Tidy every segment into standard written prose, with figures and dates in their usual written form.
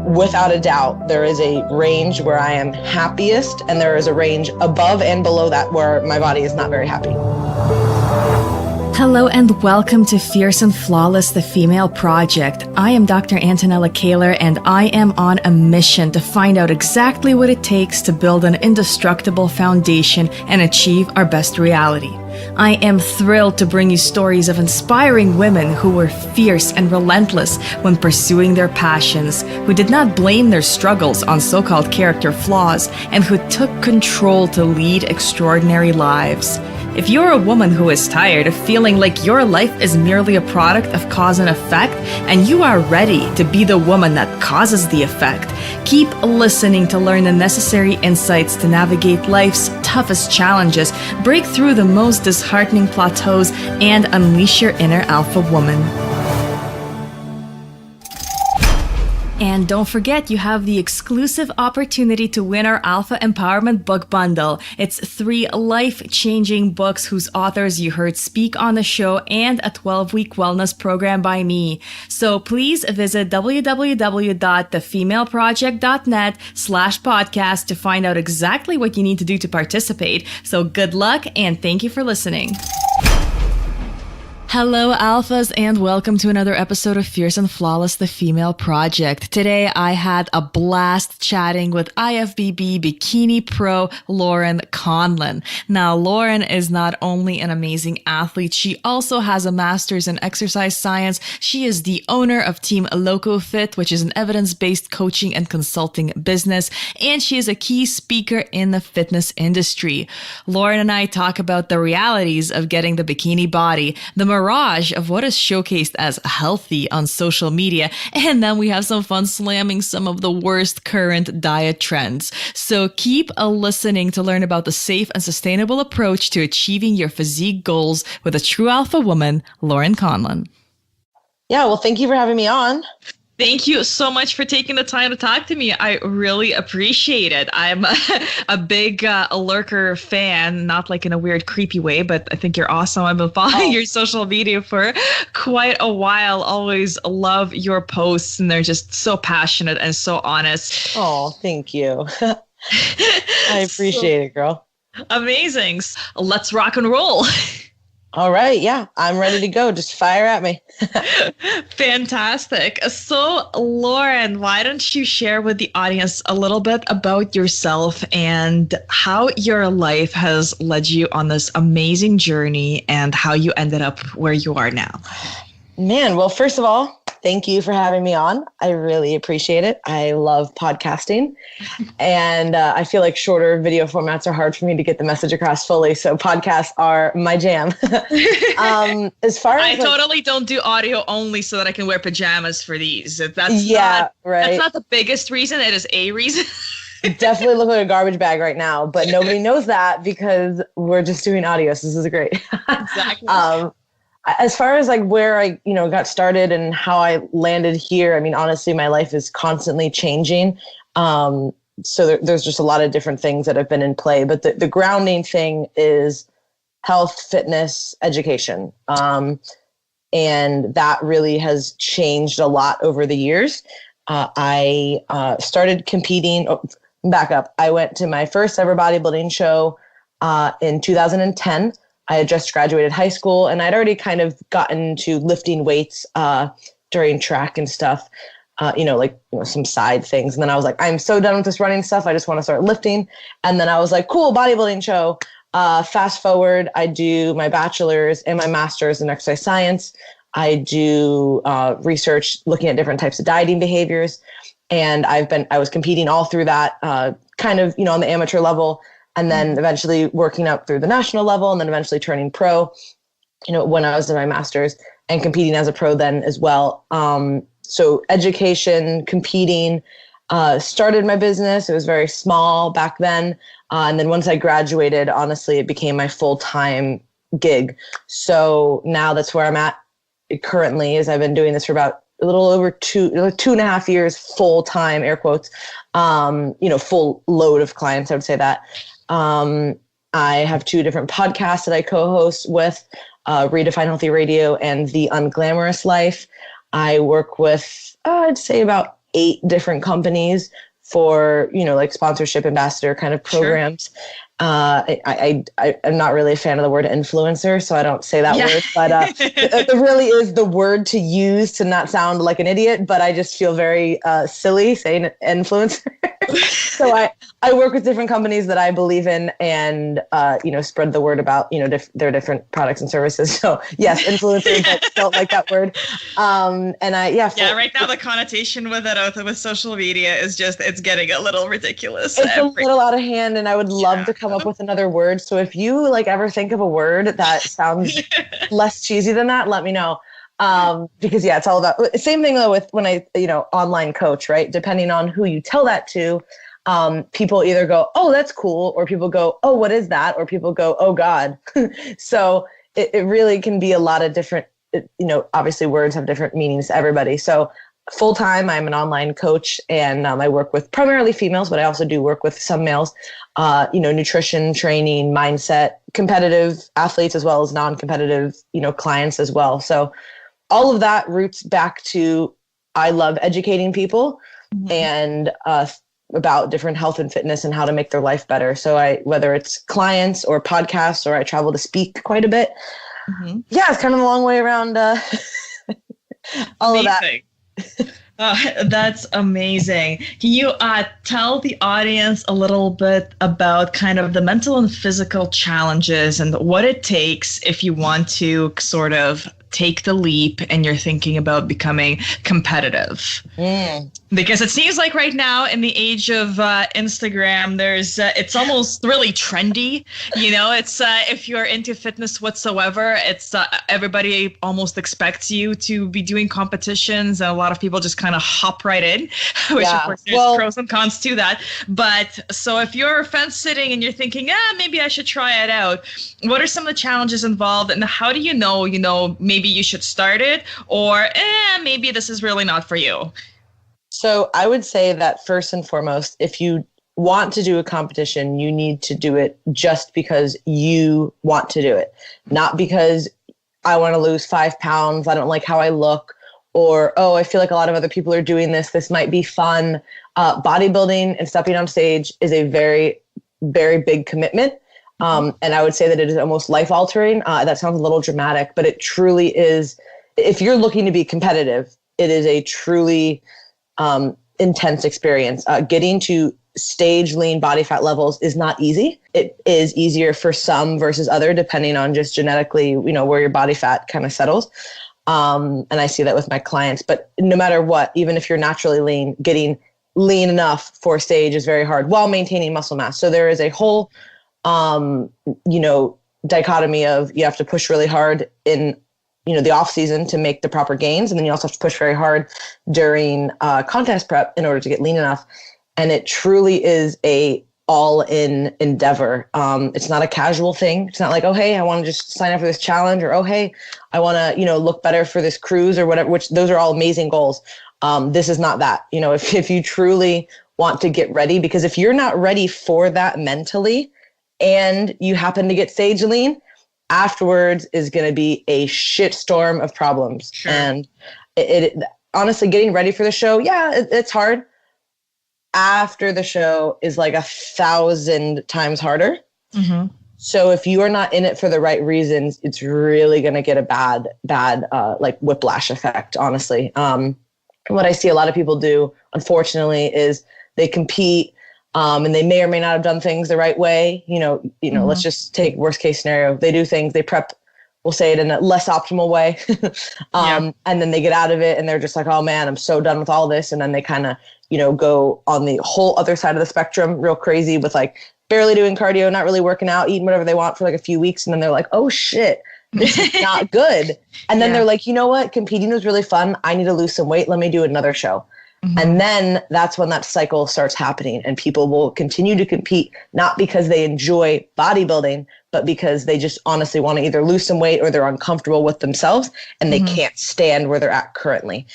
without a doubt, there is a range where I am happiest, and there is a range above and below that where my body is not very happy. Hello and welcome to Fierce and Flawless, the Female Project. I am Dr. Antonella Kaler, and I am on a mission to find out exactly what it takes to build an indestructible foundation and achieve our best reality. I am thrilled to bring you stories of inspiring women who were fierce and relentless when pursuing their passions, who did not blame their struggles on so-called character flaws, and who took control to lead extraordinary lives. If you're a woman who is tired of feeling like your life is merely a product of cause and effect, and you are ready to be the woman that causes the effect, keep listening to learn the necessary insights to navigate life's toughest challenges, break through the most disheartening plateaus, and unleash your inner alpha woman. And don't forget, you have the exclusive opportunity to win our Alpha Empowerment Book Bundle. It's 3 life-changing books whose authors you heard speak on the show and a 12-week wellness program by me. So please visit www.thefemaleproject.net/podcast to find out exactly what you need to do to participate. So good luck and thank you for listening. Hello, Alphas, and welcome to another episode of Fierce and Flawless, the Female Project. Today, I had a blast chatting with IFBB Bikini Pro Laurin Conlin. Now, Laurin is not only an amazing athlete, she also has a master's in exercise science. She is the owner of Team LoCo Fit, which is an evidence-based coaching and consulting business, and she is a key speaker in the fitness industry. Laurin and I talk about the realities of getting the bikini body, the mirage of what is showcased as healthy on social media, and then we have some fun slamming some of the worst current diet trends. So keep listening to learn about the safe and sustainable approach to achieving your physique goals with a true alpha woman, Laurin Conlin. Yeah, well, thank you for having me on. Thank you so much for taking the time to talk to me. I really appreciate it. I'm a big lurker fan, not like in a weird, creepy way, but I think you're awesome. I've been following your social media for quite a while. Always love your posts, and they're just so passionate and so honest. Oh, thank you. I appreciate it, girl. Amazing. Let's rock and roll. All right. Yeah, I'm ready to go. Just fire at me. Fantastic. So, Laurin, why don't you share with the audience a little bit about yourself and how your life has led you on this amazing journey and how you ended up where you are now? Man, well, first of all, thank you for having me on. I really appreciate it. I love podcasting, and I feel like shorter video formats are hard for me to get the message across fully. So podcasts are my jam. As far as I totally don't do audio only so that I can wear pajamas for these. That's not the biggest reason. It is a reason. Definitely look like a garbage bag right now, but nobody knows that because we're just doing audio. So this is great. Exactly. As far as like where I, got started and how I landed here, I mean, honestly, my life is constantly changing. So there's just a lot of different things that have been in play, but the grounding thing is health, fitness, education. And that really has changed a lot over the years. I started competing. Back up. I went to my first ever bodybuilding show in 2010. I had just graduated high school, and I'd already kind of gotten to lifting weights during track and stuff, some side things. And then I was like, I'm so done with this running stuff. I just want to start lifting. And then I was like, cool, bodybuilding show. Fast forward, I do my bachelor's and my master's in exercise science. I do research looking at different types of dieting behaviors. And I was competing all through that kind of, on the amateur level. And then eventually working up through the national level, and then eventually turning pro, when I was in my master's, and competing as a pro then as well. So education, competing, started my business. It was very small back then. And then once I graduated, honestly, it became my full-time gig. So now that's where I'm at currently, is I've been doing this for about a little over 2.5 years, full-time, air quotes, full load of clients. I would say that. I have 2 different podcasts that I co-host with, Redefine Healthy Radio and The Unglamorous Life. I work with, I'd say about 8 different companies for, like sponsorship ambassador kind of programs. Sure. I'm not really a fan of the word influencer, so I don't say that word, but it really is the word to use to not sound like an idiot, but I just feel very silly saying influencer. So I work with different companies that I believe in and, spread the word about, their different products and services. So yes, influencers, I don't like that word. Right now the connotation with it, with social media is just, it's getting a little ridiculous. It's a little out of hand, and I would love to come up with another word. So if you ever think of a word that sounds less cheesy than that, let me know. Because it's all about, same thing though with when I, online coach, right? Depending on who you tell that to, people either go, oh, that's cool. Or people go, oh, what is that? Or people go, oh God. So it really can be a lot of different, obviously words have different meanings to everybody. So full-time, I'm an online coach, and I work with primarily females, but I also do work with some males, nutrition, training, mindset, competitive athletes, as well as non-competitive, clients as well. So all of that roots back to, I love educating people and about different health and fitness and how to make their life better. So whether it's clients or podcasts, or I travel to speak quite a bit. It's kind of a long way around all of that. That's amazing. Can you tell the audience a little bit about kind of the mental and physical challenges and what it takes if you want to sort of take the leap and you're thinking about becoming competitive? Because it seems like right now in the age of Instagram, there's it's almost really trendy. It's if you're into fitness whatsoever, it's everybody almost expects you to be doing competitions, and a lot of people just kind of hop right in, which of course there's pros and cons to that. But so if you're fence sitting and you're thinking, maybe I should try it out, what are some of the challenges involved, and how do you know, maybe you should start it, or maybe this is really not for you? So I would say that first and foremost, if you want to do a competition, you need to do it just because you want to do it, not because I want to lose 5 pounds, I don't like how I look, or, oh, I feel like a lot of other people are doing this, this might be fun. Bodybuilding and stepping on stage is a very, very big commitment. And I would say that it is almost life-altering. That sounds a little dramatic, but it truly is. If you're looking to be competitive, it is a truly intense experience. Getting to stage lean body fat levels is not easy. It is easier for some versus other, depending on just genetically, where your body fat kind of settles. And I see that with my clients. But no matter what, even if you're naturally lean, getting lean enough for stage is very hard while maintaining muscle mass. So there is a whole dichotomy of, you have to push really hard in, the off season to make the proper gains. And then you also have to push very hard during contest prep in order to get lean enough. And it truly is a all-in endeavor. It's not a casual thing. It's not like, oh, hey, I want to just sign up for this challenge, or, oh, hey, I want to, look better for this cruise or whatever, which those are all amazing goals. This is not that. If you truly want to get ready, because if you're not ready for that mentally, and you happen to get stage lean, afterwards is going to be a shitstorm of problems. Sure. And it honestly, getting ready for the show, it's hard. After the show is like 1,000 times harder. So if you are not in it for the right reasons, it's really going to get a bad like whiplash effect, honestly. What I see a lot of people do, unfortunately, is they compete, and they may or may not have done things the right way. Let's just take worst case scenario. They do things, they prep, we'll say it in a less optimal way. And then they get out of it and they're just like, oh man, I'm so done with all this. And then they kind of, go on the whole other side of the spectrum, real crazy with like barely doing cardio, not really working out, eating whatever they want for like a few weeks. And then they're like, oh shit, this is not good. And then they're like, you know what? Competing was really fun. I need to lose some weight. Let me do another show. And then that's when that cycle starts happening, and people will continue to compete, not because they enjoy bodybuilding, but because they just honestly want to either lose some weight or they're uncomfortable with themselves and they can't stand where they're at currently.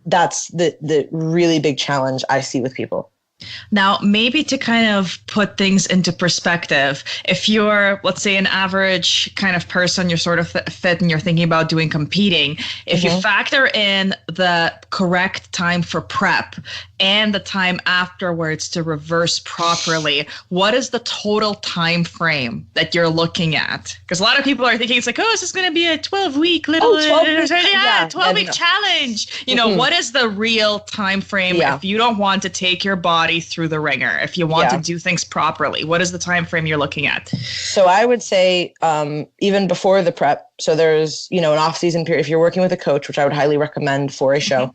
That's the really big challenge I see with people. Now, maybe to kind of put things into perspective, if you're, let's say, an average kind of person, you're sort of fit and you're thinking about competing, if you factor in the correct time for prep and the time afterwards to reverse properly, what is the total time frame that you're looking at? Because a lot of people are thinking it's like, oh, is this going to be a 12-week little 12-week challenge? You know, what is the real time frame if you don't want to take your body through the ringer, if you want to do things properly? What is the time frame you're looking at? So I would say even before the prep, so there's, you know, an off-season period. If you're working with a coach, which I would highly recommend for a show,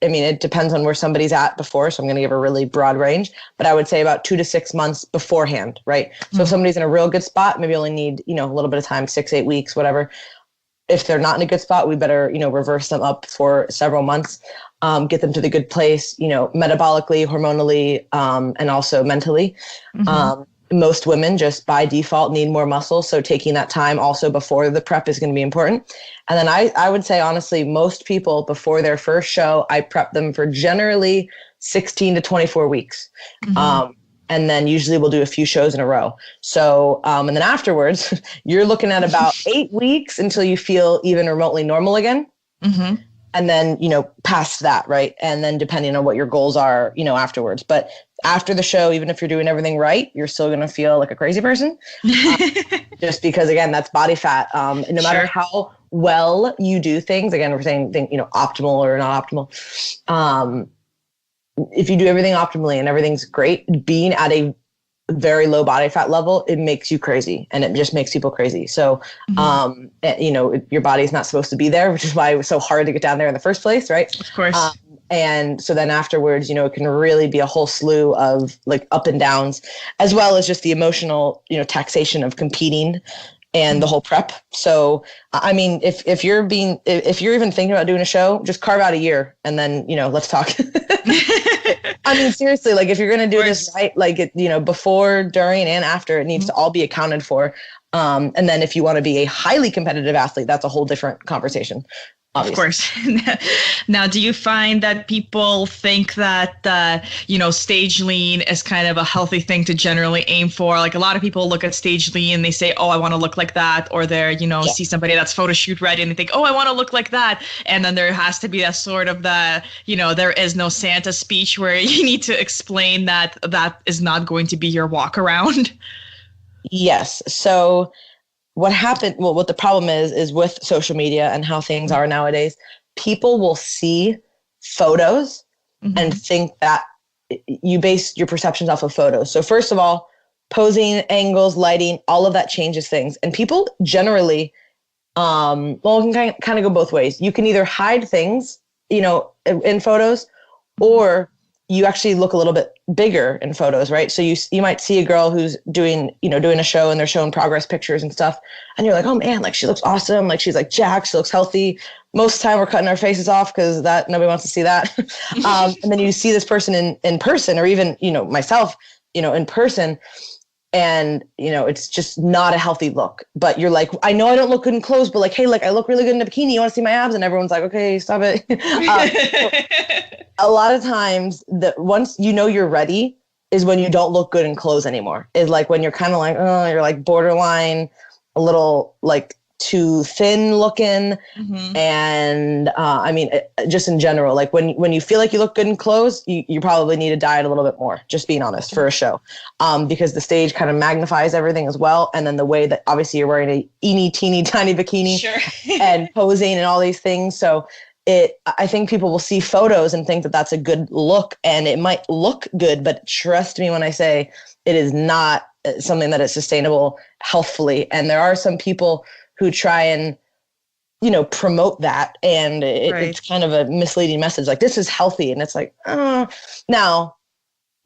I mean, it depends on where somebody's at before, so I'm going to give a really broad range, but I would say about 2 to 6 months beforehand, right? So if somebody's in a real good spot, maybe only need, you know, a little bit of time, 6, 8 weeks, whatever. If they're not in a good spot, we better, you know, reverse them up for several months, get them to the good place, you know, metabolically, hormonally, and also mentally. Most women just by default need more muscle. So taking that time also before the prep is going to be important. And then I would say, honestly, most people before their first show, I prep them for generally 16 to 24 weeks. And then usually we'll do a few shows in a row. So, and then afterwards, you're looking at about 8 weeks until you feel even remotely normal again. And then, you know, past that, right? And then depending on what your goals are, you know, afterwards. But after the show, even if you're doing everything right, you're still going to feel like a crazy person. Just because, again, that's body fat. And no matter how well you do things, again, we're saying, you know, optimal or not optimal. If you do everything optimally and everything's great, being at a very low body fat level, it makes you crazy, and it just makes people crazy. So, you know, your body's not supposed to be there, which is why it was so hard to get down there in the first place. Right. Of course. And so then afterwards, you know, it can really be a whole slew of like up and downs, as well as just the emotional, you know, taxation of competing and the whole prep. So, I mean, if you're even thinking about doing a show, just carve out a year and then, you know, let's talk. I mean, seriously, like if you're going to do this right, like, you know, before, during, and after, it needs to all be accounted for. And then if you want to be a highly competitive athlete, that's a whole different conversation. Obviously. Of course. Now, do you find that people think that, you know, stage lean is kind of a healthy thing to generally aim for? Like a lot of people look at stage lean and they say, oh, I want to look like that. Or they're, you know, see somebody that's photo shoot ready and they think, oh, I want to look like that. And then there has to be a sort of the, you know, there is no Santa speech where you need to explain that that is not going to be your walk around. Yes. So what happened, well, what the problem is with social media and how things are nowadays, people will see photos and think that you base your perceptions off of photos. So first of all, posing, angles, lighting, all of that changes things. And people generally, well, it can kind of go both ways. You can either hide things, you know, in photos, or you actually look a little bit bigger in photos, right? So you might see a girl who's doing a show and they're showing progress pictures and stuff. And you're like, oh man, like she looks awesome. Like she's like jacked, she looks healthy. Most of the time we're cutting our faces off because that nobody wants to see that. And then you see this person in person, or even, you know, myself, you know, in person, and, you know, it's just not a healthy look. But you're like, I know I don't look good in clothes, but like, hey, like I look really good in a bikini. You want to see my abs? And everyone's like, okay, stop it. A lot of times that once you know you're ready is when you don't look good in clothes anymore. Is like when you're kind of like, oh, you're like borderline, a little like too thin looking. And I mean, just in general, like when you feel like you look good in clothes, you probably need to diet a little bit more, just being honest, for a show. Because the stage kind of magnifies everything as well. And then the way that obviously you're wearing a teeny tiny bikini and posing and all these things. So I think people will see photos and think that that's a good look, and it might look good, but trust me when I say it is not something that is sustainable healthfully. And there are some people who try and, you know, promote that, and it's kind of a misleading message. Like, this is healthy. And it's like, now,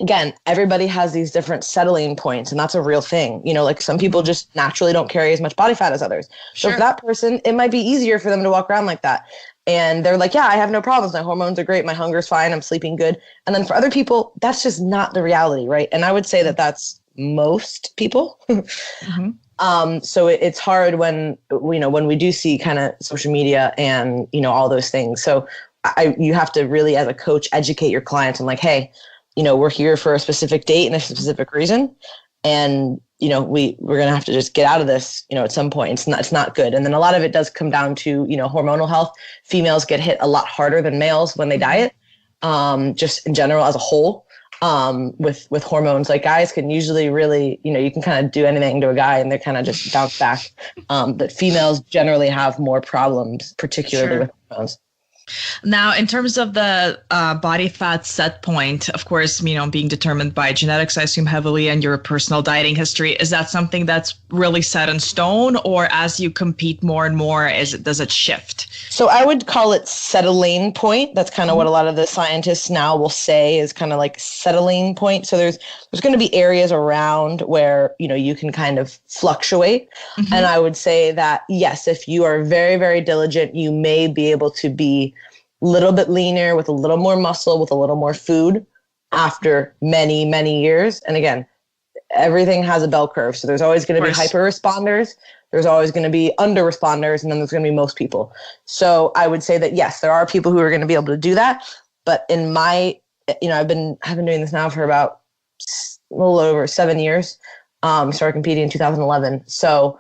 again, everybody has these different settling points, and that's a real thing. You know, like some people just naturally don't carry as much body fat as others. So for that person, it might be easier for them to walk around like that. And they're like, yeah, I have no problems. My hormones are great. My hunger's fine. I'm sleeping good. And then for other people, that's just not the reality, right? And I would say that that's most people. So it's hard when, you know, when we do see kind of social media and, you know, all those things. So you have to really, as a coach, educate your clients on like, hey, we're here for a specific date and a specific reason. And, we're going to have to just get out of this, at some point. It's not good. And then a lot of it does come down to, hormonal health. Females get hit a lot harder than males when they diet, just in general as a whole, with hormones. Like guys can usually really, you can kind of do anything to a guy and they kind of just bounce back. But females generally have more problems, particularly with hormones. Now, in terms of the body fat set point, of course, being determined by genetics, I assume heavily, and your personal dieting history, is that something that's really set in stone, or as you compete more and more, does it shift? So I would call it settling point. That's kind of what a lot of the scientists now will say is kind of like settling point. So there's going to be areas around where, you can kind of fluctuate. Mm-hmm. And I would say that, yes, if you are very, very diligent, you may be able to be a little bit leaner with a little more muscle, with a little more food after many, many years. And again, everything has a bell curve. So there's always going to be hyper responders. There's always going to be under responders. And then there's going to be most people. So I would say that, yes, there are people who are going to be able to do that. But in my, I've been doing this now for about a little over 7 years. Started competing in 2011. So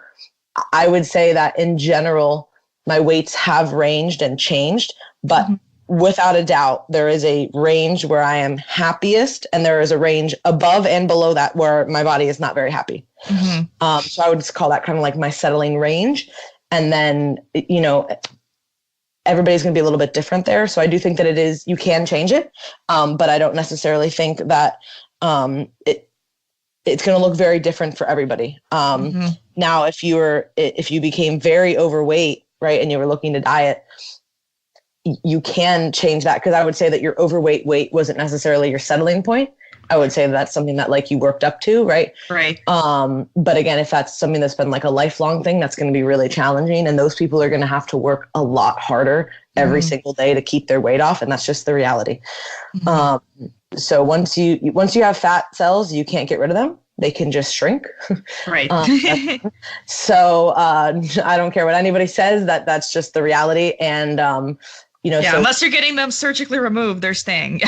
I would say that in general, my weights have ranged and changed, but without a doubt, there is a range where I am happiest, and there is a range above and below that where my body is not very happy. Mm-hmm. So I would just call that kind of like my settling range. And then, everybody's going to be a little bit different there. So I do think that you can change it. But I don't necessarily think that it's going to look very different for everybody. Now, if you became very overweight, right, and you were looking to diet, you can change that, because I would say that your overweight weight wasn't necessarily your settling point. I would say that's something that like you worked up to, right? Right. But again, if that's something that's been like a lifelong thing, that's going to be really challenging, and those people are going to have to work a lot harder every single day to keep their weight off, and that's just the reality. So once you have fat cells, you can't get rid of them. They can just shrink. Right. So I don't care what anybody says, that's just the reality. And, so, unless you're getting them surgically removed, they're staying.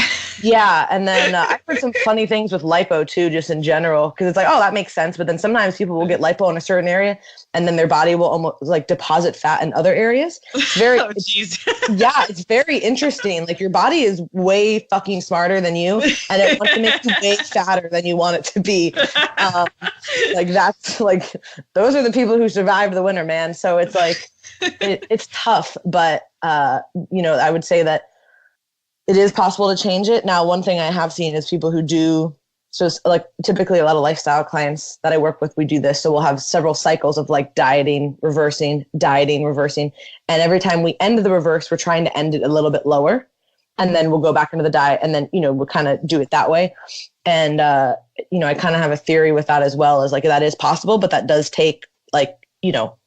Yeah. And then I've heard some funny things with lipo too, just in general, because it's like, oh, that makes sense. But then sometimes people will get lipo in a certain area and then their body will almost like deposit fat in other areas. It's very, it's very interesting. Like your body is way fucking smarter than you, and it wants to make you way fatter than you want it to be. That's like, those are the people who survive the winter, man. So it's like, it's tough, but I would say that it is possible to change it. Now, one thing I have seen is people who do, so like typically a lot of lifestyle clients that I work with, we do this. So we'll have several cycles of like dieting, reversing. And every time we end the reverse, we're trying to end it a little bit lower. And then we'll go back into the diet, and then, we'll kind of do it that way. And, I kind of have a theory with that as well, as like, that is possible, but that does take like,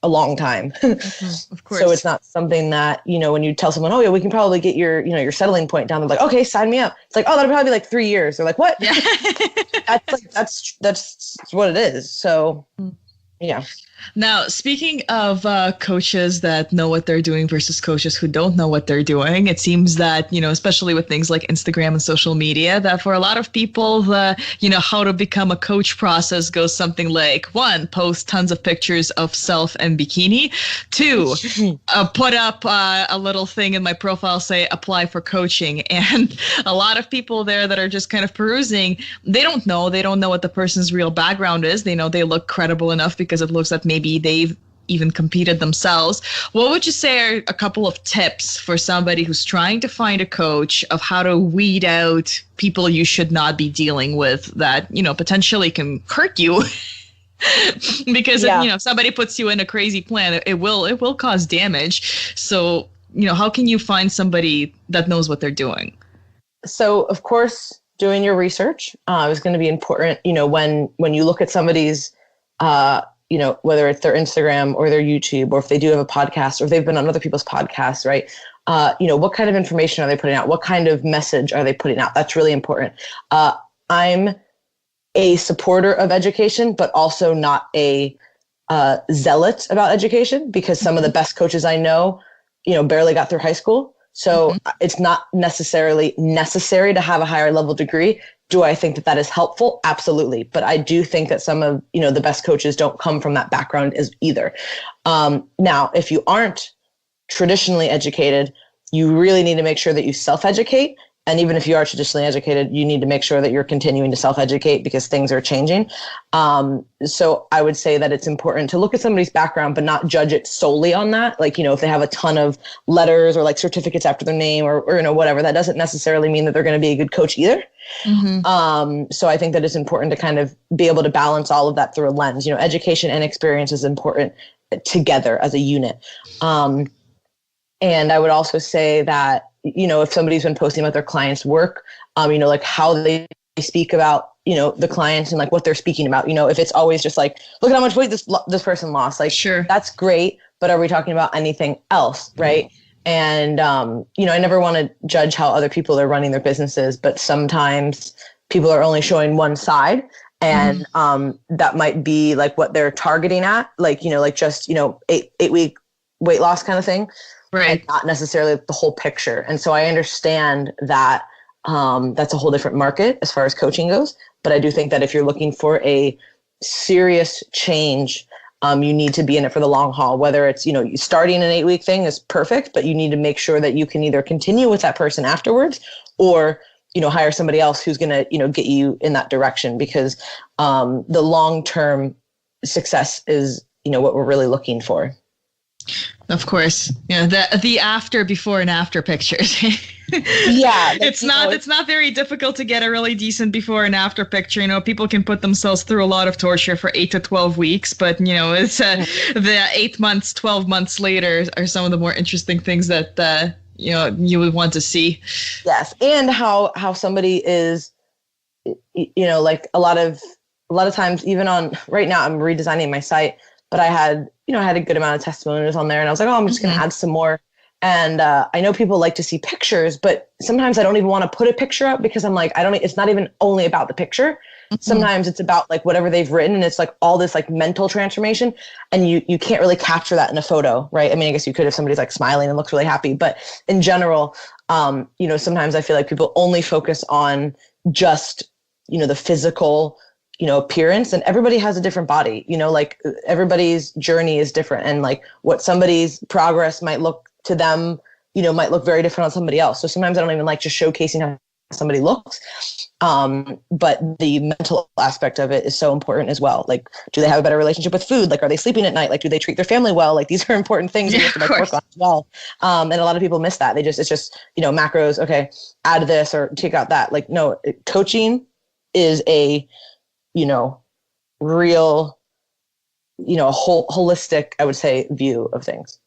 a long time. Of course. So it's not something that, when you tell someone, oh yeah, we can probably get your settling point down. They're like, okay, sign me up. It's like, oh, that'll probably be like 3 years. They're like, what? Yeah. that's what it is. So yeah. Now, speaking of coaches that know what they're doing versus coaches who don't know what they're doing, it seems that, especially with things like Instagram and social media, that for a lot of people, the, how to become a coach process goes something like, 1, post tons of pictures of self and bikini. 2, put up a little thing in my profile, say, apply for coaching. And a lot of people there that are just kind of perusing, they don't know what the person's real background is. They know they look credible enough because it looks like maybe they've even competed themselves. What would you say are a couple of tips for somebody who's trying to find a coach of how to weed out people you should not be dealing with that, potentially can hurt you? Because if somebody puts you in a crazy plan, it will cause damage. So, how can you find somebody that knows what they're doing? So, of course, doing your research is going to be important. When you look at somebody's whether it's their Instagram or their YouTube, or if they do have a podcast, or if they've been on other people's podcasts, right? What kind of information are they putting out? What kind of message are they putting out? That's really important. I'm a supporter of education, but also not a zealot about education, because some of the best coaches I know, barely got through high school. So it's not necessarily necessary to have a higher level degree. Do I think that that is helpful? Absolutely. But I do think that some of, the best coaches don't come from that background as either. Now, if you aren't traditionally educated, you really need to make sure that you self-educate. And even if you are traditionally educated, you need to make sure that you're continuing to self-educate because things are changing. So I would say that it's important to look at somebody's background, but not judge it solely on that. Like, if they have a ton of letters or like certificates after their name or whatever, that doesn't necessarily mean that they're going to be a good coach either. So I think that it's important to kind of be able to balance all of that through a lens. Education and experience is important together as a unit. And I would also say that, if somebody's been posting about their clients' work, like how they speak about, the clients and like what they're speaking about, if it's always just like, look at how much weight this person lost, like, sure, that's great. But are we talking about anything else? Right. And, I never want to judge how other people are running their businesses, but sometimes people are only showing one side. And that might be like what they're targeting at, like, like just, 8-week weight loss kind of thing. Right. And not necessarily the whole picture. And so I understand that that's a whole different market as far as coaching goes. But I do think that if you're looking for a serious change, you need to be in it for the long haul. Whether it's, starting an 8-week thing is perfect, but you need to make sure that you can either continue with that person afterwards or, hire somebody else who's going to, get you in that direction, because the long-term success is, what we're really looking for. Of course, the after, before, and after pictures. Yeah, it's not very difficult to get a really decent before and after picture. People can put themselves through a lot of torture for 8 to 12 weeks, but it's the 8 months, 12 months later are some of the more interesting things that you would want to see. Yes, and how somebody is, like a lot of times, even on right now, I'm redesigning my site, but I had a good amount of testimonials on there, and I was like, oh, I'm just going to add some more. And I know people like to see pictures, but sometimes I don't even want to put a picture up because I'm like, it's not even only about the picture. Sometimes it's about like whatever they've written, and it's like all this like mental transformation, and you can't really capture that in a photo, right? I mean, I guess you could if somebody's like smiling and looks really happy, but in general, sometimes I feel like people only focus on just, the physical, appearance, and everybody has a different body, like everybody's journey is different, and like what somebody's progress might look to them, might look very different on somebody else. So sometimes I don't even like just showcasing how somebody looks. But the mental aspect of it is so important as well. Like, do they have a better relationship with food? Like, are they sleeping at night? Like, do they treat their family well? Like, these are important things you have to work on as well. And a lot of people miss that. It's just, macros. Okay, add this or take out that. Like, no, coaching is a, real, holistic, I would say, view of things.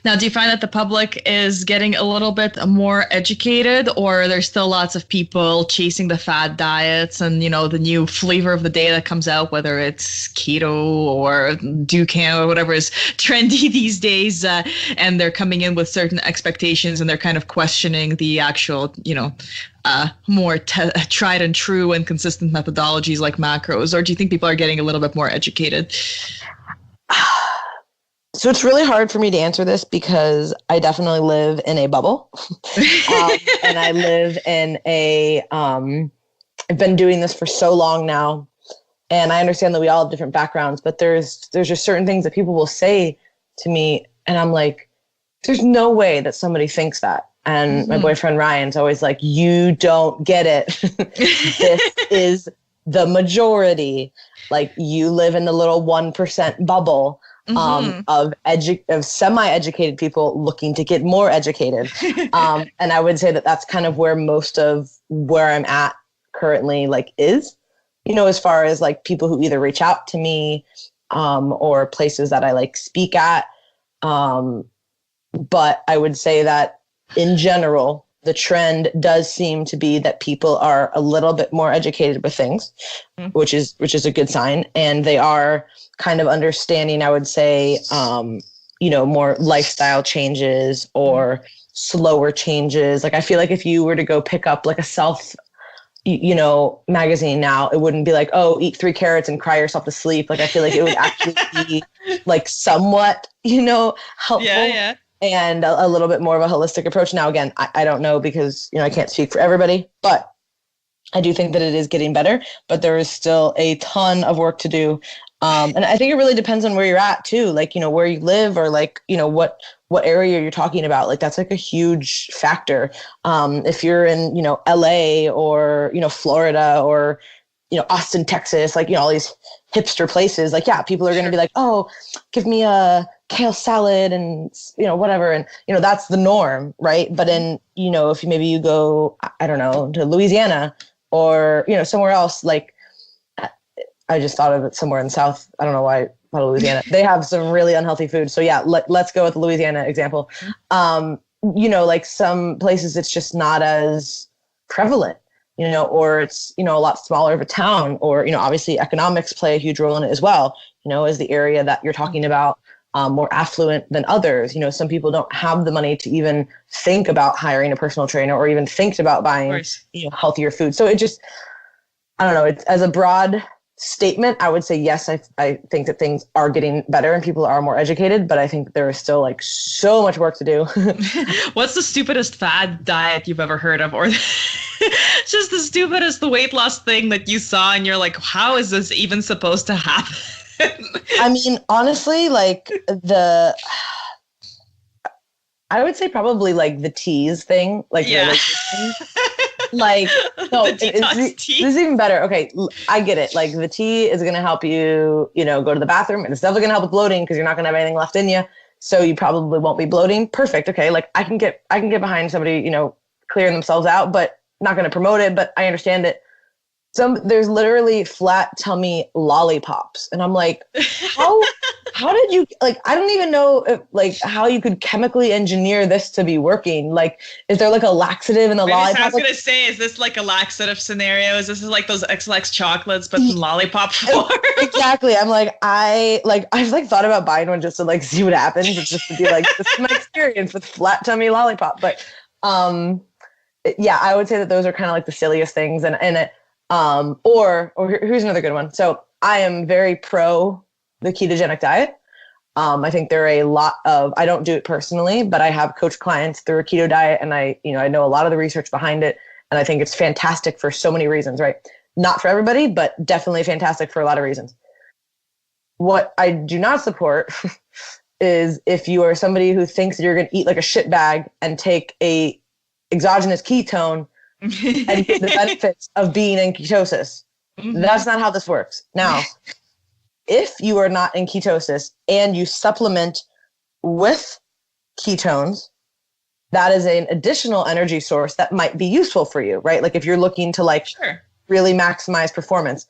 Now, do you find that the public is getting a little bit more educated, or there's still lots of people chasing the fad diets and, the new flavor of the day that comes out, whether it's keto or Dukan or whatever is trendy these days, and they're coming in with certain expectations and they're kind of questioning the actual, more tried and true and consistent methodologies like macros? Or do you think people are getting a little bit more educated? So it's really hard for me to answer this because I definitely live in a bubble. And I live in I've been doing this for so long now. And I understand that we all have different backgrounds, but there's just certain things that people will say to me. And I'm like, there's no way that somebody thinks that. And my boyfriend Ryan's always like, you don't get it. This is the majority. Like, you live in the little 1% bubble. Of semi-educated people looking to get more educated. And I would say that that's kind of where most of where I'm at currently, like, is, as far as like people who either reach out to me, or places that I like speak at. But I would say that in general, the trend does seem to be that people are a little bit more educated with things, which is a good sign. And they are kind of understanding, I would say, more lifestyle changes or slower changes. Like, I feel like if you were to go pick up like a self, magazine now, it wouldn't be like, oh, eat 3 carrots and cry yourself to sleep. Like, I feel like it would actually be like somewhat, helpful. Yeah. and a little bit more of a holistic approach. Now, again, I don't know because, I can't speak for everybody, but I do think that it is getting better, but there is still a ton of work to do. And I think it really depends on where you're at too, like, where you live, or like, what area you're talking about. Like, that's like a huge factor. If you're in, LA or, Florida or, Austin, Texas, like, all these hipster places, like, yeah, people are going to be like, oh, give me a kale salad and, whatever. And, that's the norm. Right. But in, if maybe you go, I don't know, to Louisiana or, somewhere else, like, I just thought of it somewhere in the South. I don't know why I thought of Louisiana. They have some really unhealthy food. So yeah, let's go with the Louisiana example. Like some places it's just not as prevalent, or it's, a lot smaller of a town, or, obviously economics play a huge role in it as well. Is the area that you're talking about more affluent than others? Some people don't have the money to even think about hiring a personal trainer or even think about buying, healthier food. So it just, I don't know, it's as a broad statement, I would say, yes, I think that things are getting better and people are more educated, but I think there is still like so much work to do. What's the stupidest fad diet you've ever heard of? Or just the stupidest, the weight loss thing that you saw and you're like, how is this even supposed to happen? I mean, honestly, like I would say probably like the teas thing, like, yeah. Like, no, the detox tea. This is even better. Okay, I get it. Like the tea is going to help you, go to the bathroom, and it's definitely going to help with bloating because you're not going to have anything left in you. So you probably won't be bloating. Perfect. Okay. Like I can get behind somebody, clearing themselves out, but not going to promote it, but I understand it. There's literally flat tummy lollipops. And I'm like, how did you, like, I don't even know if, like, how you could chemically engineer this to be working. Like, is there like a laxative in the lollipop? I was going to say, is this like a laxative scenario? Is this like those XX chocolates, but in lollipop form? Exactly. I'm like, I've like thought about buying one just to like see what happens. It's just to be like, this is my experience with flat tummy lollipop. But, yeah, I would say that those are kind of like the silliest things. And it, or here's another good one. So I am very pro the ketogenic diet. I think there are a lot of, I don't do it personally, but I have coached clients through a keto diet, and I know a lot of the research behind it. And I think it's fantastic for so many reasons, right? Not for everybody, but definitely fantastic for a lot of reasons. What I do not support is if you are somebody who thinks that you're going to eat like a shit bag and take a exogenous ketone and get the benefits of being in ketosis. Mm-hmm. That's not how this works. Now, if you are not in ketosis and you supplement with ketones, that is an additional energy source that might be useful for you, right? Like if you're looking to like really maximize performance,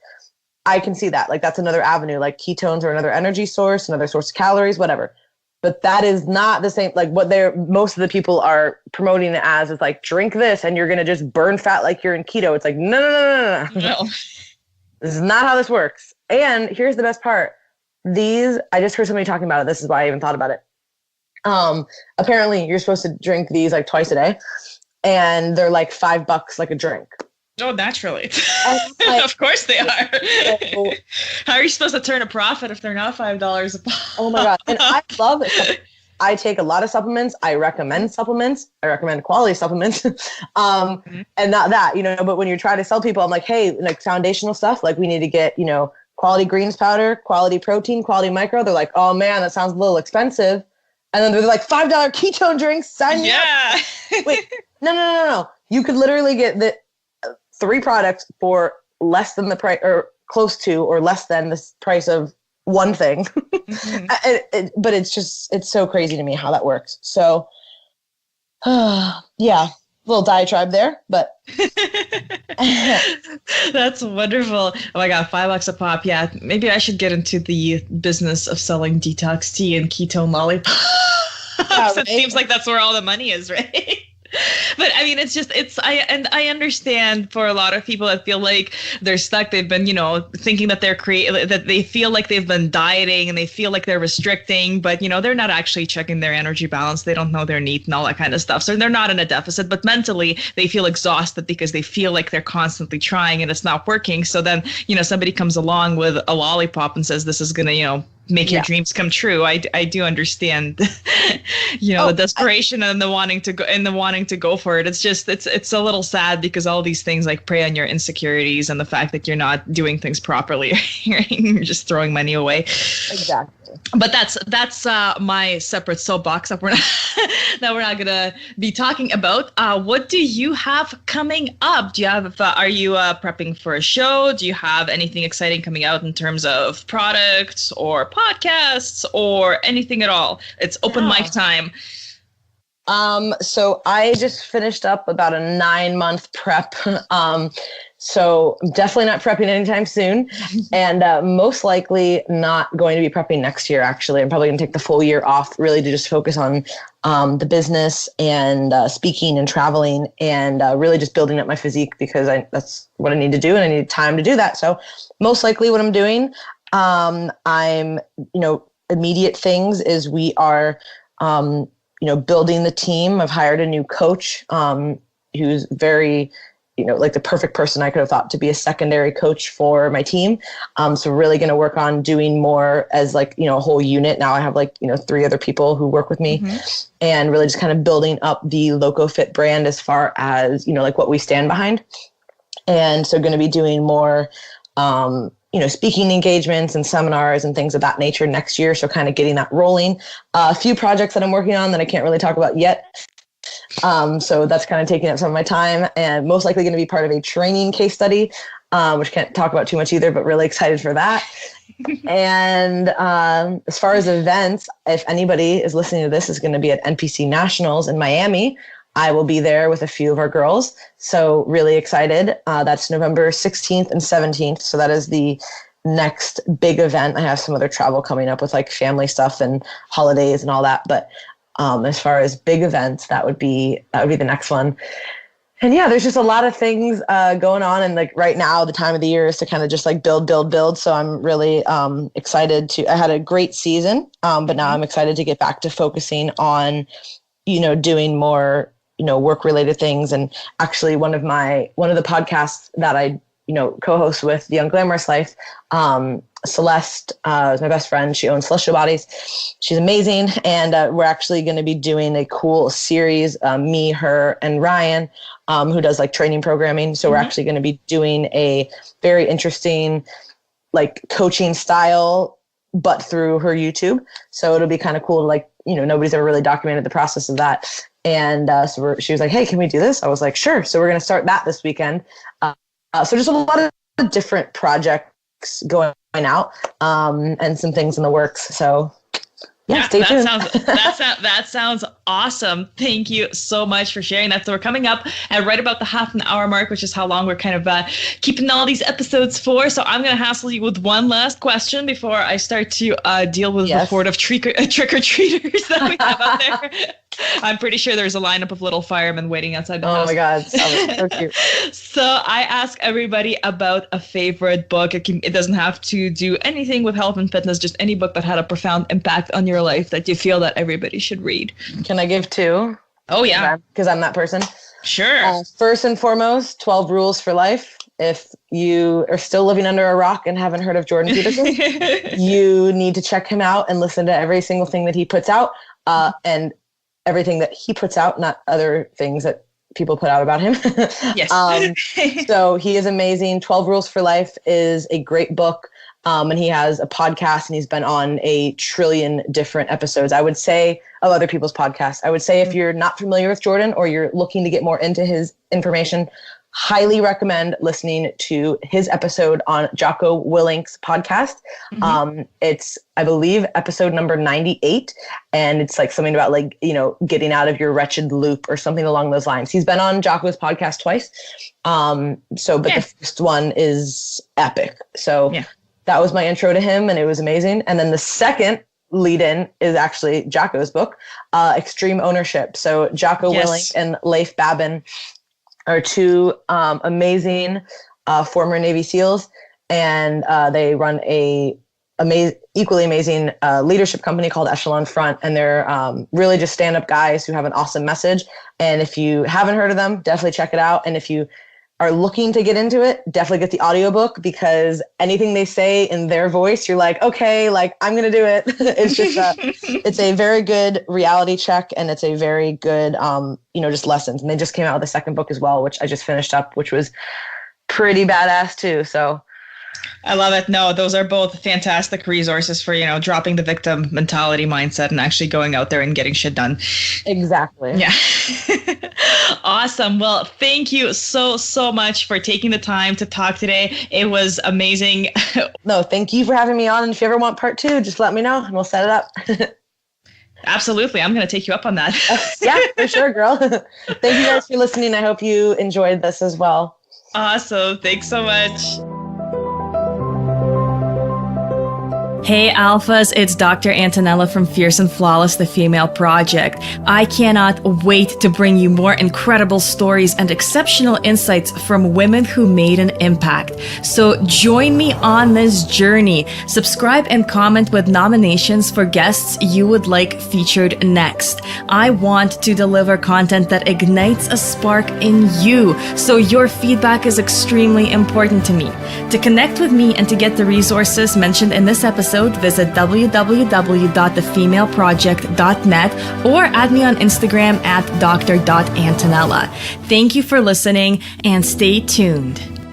I can see that. Like that's another avenue, like ketones are another energy source, another source of calories, whatever. But that is not the same, like what most of the people are promoting it as is like, drink this and you're going to just burn fat like you're in keto. It's like, no. This is not how this works. And here's the best part. I just heard somebody talking about it. This is why I even thought about it. Apparently you're supposed to drink these like twice a day, and they're like $5 like a drink. Oh, naturally. Like, of course they are. How are you supposed to turn a profit if they're not $5 a pop? Oh my God. And I love it. I take a lot of supplements. I recommend supplements. I recommend quality supplements. And not that, but when you're trying to sell people, I'm like, hey, like foundational stuff, like we need to get, quality greens powder, quality protein, quality micro. They're like, oh man, that sounds a little expensive. And then they're like $5 ketone drinks. Sign me up. Wait, no. You could literally get the 3 products for less than the price, or close to, or less than the price of one thing. Mm-hmm. But it's so crazy to me how that works. So, yeah, little diatribe there, but. That's wonderful. Oh my God, $5 a pop. Yeah, maybe I should get into the business of selling detox tea and ketone lollipops. Yeah, right? It seems like that's where all the money is, right? But I mean, I understand for a lot of people that feel like they're stuck. They've been, thinking that that they feel like they've been dieting and they feel like they're restricting, but they're not actually checking their energy balance. They don't know their NEAT and all that kind of stuff. So they're not in a deficit, but mentally they feel exhausted because they feel like they're constantly trying and it's not working. So then, somebody comes along with a lollipop and says, this is going to, make your dreams come true. I do understand, the desperation and the wanting to go for it. It's just, it's a little sad because all these things like prey on your insecurities and the fact that you're not doing things properly. You're just throwing money away. Exactly. But that's my separate soapbox that we're not gonna be talking about. What do you have coming up? Do you have? Are you prepping for a show? Do you have anything exciting coming out in terms of products or podcasts or anything at all? It's open mic time. So I just finished up about a 9-month prep. So I'm definitely not prepping anytime soon, and most likely not going to be prepping next year. Actually, I'm probably going to take the full year off, really, to just focus on the business and speaking and traveling, and really just building up my physique, because that's what I need to do, and I need time to do that. So most likely, what I'm doing, immediate things is we are, building the team. I've hired a new coach who's very, like the perfect person I could have thought to be a secondary coach for my team. So really going to work on doing more as like, a whole unit. Now I have 3 other people who work with me, and really just kind of building up the LoCo Fit brand as far as, what we stand behind. And so going to be doing more, speaking engagements and seminars and things of that nature next year. So kind of getting that rolling. A few projects that I'm working on that I can't really talk about yet. So that's kind of taking up some of my time, and most likely going to be part of a training case study, which can't talk about too much either, but really excited for that. And as far as events, if anybody is listening to this is going to be at NPC Nationals in Miami, I will be there with a few of our girls. So really excited. That's November 16th and 17th. So that is the next big event. I have some other travel coming up with like family stuff and holidays and all that. But as far as big events, that would be the next one. And yeah, there's just a lot of things going on. And like right now, the time of the year is to kind of just like build. So I'm really excited I had a great season, but now I'm excited to get back to focusing on, doing more, work related things. And actually one of the podcasts that I, co-host with, The Unglamorous Life, Celeste is my best friend. She owns Celestial Bodies. She's amazing. And we're actually going to be doing a cool series, me, her, and Ryan, who does like training programming. So we're actually going to be doing a very interesting like coaching style, but through her YouTube. So it'll be kind of cool to like, nobody's ever really documented the process of that. And she was like, hey, can we do this? I was like, sure. So we're going to start that this weekend. So just a lot of different projects going out, and some things in the works. So yeah, stay tuned. That sounds awesome. Thank you so much for sharing that. So we're coming up at right about the half an hour mark, which is how long we're kind of keeping all these episodes for. So I'm going to hassle you with one last question before I start to deal with the horde of trick-or-treaters that we have out there. I'm pretty sure there's a lineup of little firemen waiting outside the house. Oh my God, so cute. So I ask everybody about a favorite book. It doesn't have to do anything with health and fitness, just any book that had a profound impact on your life that you feel that everybody should read. Can I give 2? Oh yeah. Because I'm that person. Sure. First and foremost, 12 Rules for Life. If you are still living under a rock and haven't heard of Jordan Peterson, you need to check him out and listen to every single thing that he puts out. And everything that he puts out, not other things that people put out about him. Yes. So he is amazing. 12 Rules for Life is a great book. And he has a podcast, and he's been on a trillion different episodes, I would say, of other people's podcasts. I would say if you're not familiar with Jordan or you're looking to get more into his information, highly recommend listening to his episode on Jocko Willink's podcast. It's, I believe, episode number 98. And it's like something about like, getting out of your wretched loop or something along those lines. He's been on Jocko's podcast twice. The first one is epic. So that was my intro to him, and it was amazing. And then the second lead in is actually Jocko's book, Extreme Ownership. So Jocko Willink and Leif Babin are 2 amazing former Navy SEALs, and they run a equally amazing leadership company called Echelon Front, and they're really just stand-up guys who have an awesome message. And if you haven't heard of them, definitely check it out. And if you are looking to get into it, definitely get the audiobook, because anything they say in their voice, you're like, okay, like I'm going to do it. It's just it's a very good reality check, and it's a very good, just lessons. And they just came out with a second book as well, which I just finished up, which was pretty badass too. So I love it. No, those are both fantastic resources for, dropping the victim mentality mindset and actually going out there and getting shit done. Exactly. Yeah. Awesome. Well, thank you so much for taking the time to talk today. It was amazing. No, thank you for having me on. And if you ever want part 2, just let me know and we'll set it up. Absolutely. I'm going to take you up on that. Yeah, for sure, girl. Thank you guys for listening. I hope you enjoyed this as well. Awesome. Thanks so much. Hey Alphas, it's Dr. Antonella from Fierce and Flawless, the Female Project. I cannot wait to bring you more incredible stories and exceptional insights from women who made an impact. So join me on this journey. Subscribe and comment with nominations for guests you would like featured next. I want to deliver content that ignites a spark in you, so your feedback is extremely important to me. To connect with me and to get the resources mentioned in this episode, visit www.thefemaleproject.net or add me on Instagram at dr.antonella. Thank you for listening and stay tuned.